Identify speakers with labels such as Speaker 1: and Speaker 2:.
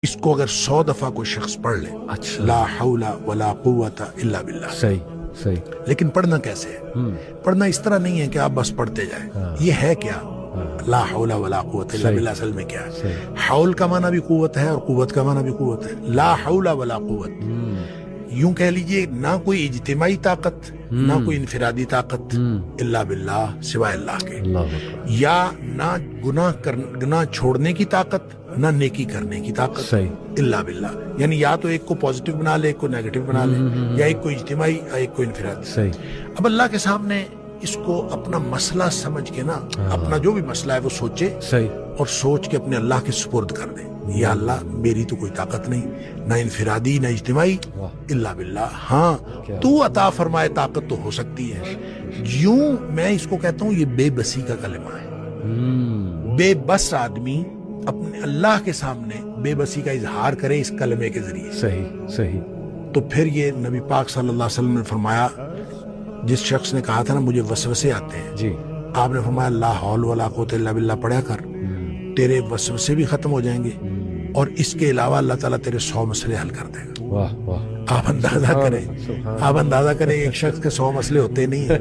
Speaker 1: इसको अगर 100 दफा कोई शख्स पढ़ ले,
Speaker 2: अच्छा।
Speaker 1: ला हौला वला कुव्वता इल्ला बिल्लाह,
Speaker 2: सही सही।
Speaker 1: लेकिन पढ़ना कैसे है? पढ़ना इस तरह नहीं है कि आप बस पढ़ते जाएं। ये है क्या? ला हौला वला कुव्वता इल्ला बिल्लाह असल में क्या है? हौल का माना भी कुव्वत है और कुव्वत का माना भी कुव्वत है। ला हौला वला कुव्वत, यूं कह लीजिए ना कोई इज्तिमाई ताकत, ना कोई इनफिरादी ताकत, इल्ला बिल्लाह, सिवाय अल्लाह के। या ना गुनाह छोड़ने की ताकत, ना नेकी करने की ताकत,
Speaker 2: सही।
Speaker 1: इल्ला बिल्लाह। यानी या तो एक को पॉजिटिव बना ले, एक को नेगेटिव बना ले, या एक को इज्तिमाई या एक को इनफिरादी।
Speaker 2: सही।
Speaker 1: अब अल्लाह के सामने इसको अपना मसला समझ के ना, अपना जो भी मसला है वो सोचे,
Speaker 2: सही।
Speaker 1: और सोच के अपने अल्लाह के सुपुर्द कर दे। या अल्लाह, मेरी तो कोई ताकत नहीं, ना इनफिरादी ना इज्तिमाई, इल्ला बिल्लाह। हाँ, तू अता फरमाए ताकत तो हो सकती है। यूं मैं इसको कहता हूं, ये बेबसी का कलमा है। बेबस आदमी अपने अल्लाह के सामने बेबसी का इजहार करे इस कलमे के जरिए।
Speaker 2: सही सही।
Speaker 1: तो फिर ये नबी पाक सल्लल्लाहु अलैहि वसल्लम ने फरमाया, जिस शख्स ने कहा था ना मुझे वसवसे आते हैं,
Speaker 2: जी।
Speaker 1: आपने फरमाया ला हौल वला कुव्वता इल्ला बिल्लाह पढ़ा कर, तेरे वसवसे भी खत्म हो जाएंगे और इसके अलावा अल्लाह ताला तेरे 100 मसले हल कर देगा।
Speaker 2: वाह वाह।
Speaker 1: आप अंदाजा करें, एक शख्स के 100 मसले होते नहीं है।